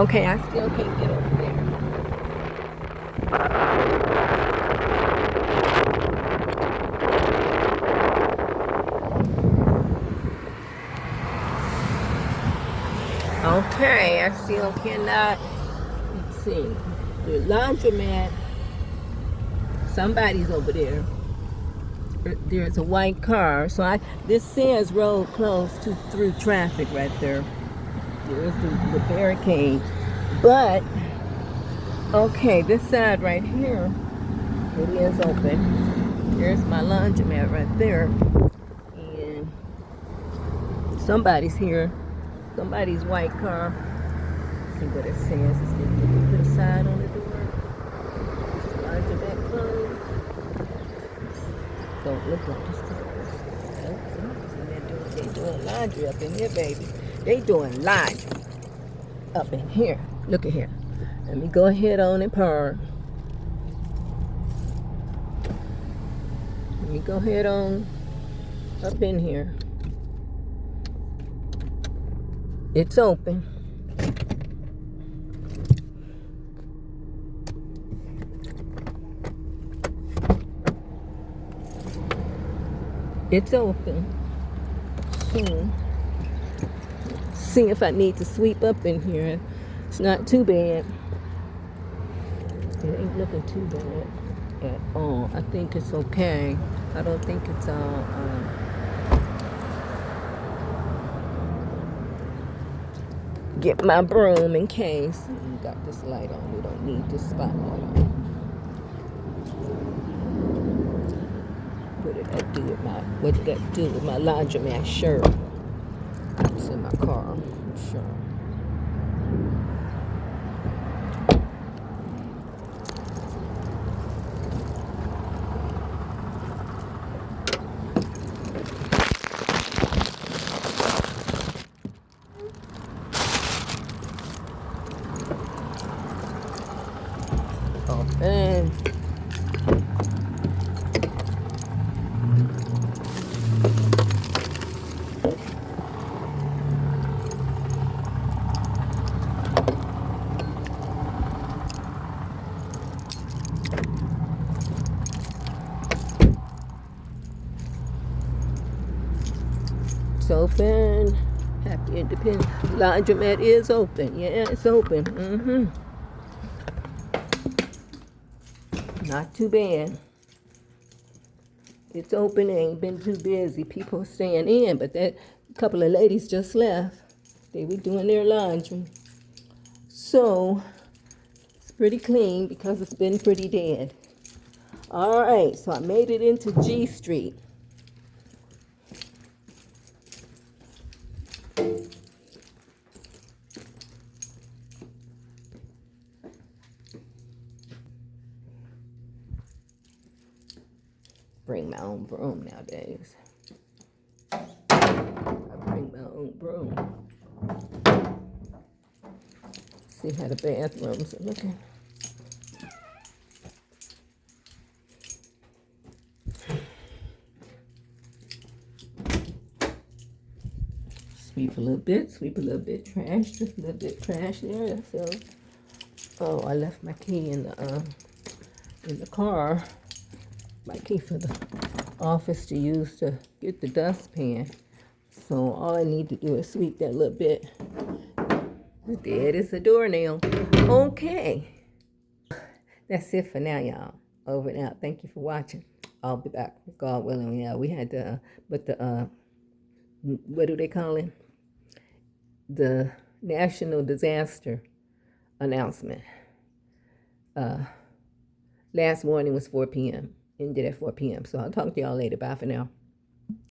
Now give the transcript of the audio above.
Okay, I still can't get over there. Okay, I still cannot. Let's see. The laundromat. Somebody's over there. There's a white car. So this says road closed to through traffic right there. There's the barricade. But okay, this side right here, it is open. There's my laundromat right there. And somebody's here. Somebody's white car. Let's see what it says. It's going to put a sign on the door. Is the laundromat closed? Don't look like this closed. They doing laundry up in here, baby. They doing laundry up in here. Look at here. Let me go ahead on and park. Let me go ahead on up in here. It's open. It's open. Soon. See if I need to sweep up in here. It's not too bad. It ain't looking too bad at all. I think it's okay. I don't think it's all. Get my broom in case. We got this light on. We don't need this spotlight on. What did that do with my laundromat shirt? It's in my car. I'm sure. Open. It's open. Happy Independence. Laundromat is open. Yeah, it's open. Not too bad. It's open. It ain't been too busy. People are staying in, but that couple of ladies just left. They were doing their laundry. So it's pretty clean because it's been pretty dead. All right, so I made it into G Street. Bring my own broom nowadays. I bring my own broom. See how the bathrooms are looking. Sweep a little bit, trash, just a little bit trash there. So, oh, I left my key in the car. My key for the office to use to get the dustpan. So all I need to do is sweep that little bit. Dead as a doornail. Okay. That's it for now, y'all. Over and out. Thank you for watching. I'll be back, God willing. Yeah, we had to, but what do they call it? The national disaster announcement. Last warning was 4 p.m. Ended at 4 p.m. So I'll talk to y'all later. Bye for now.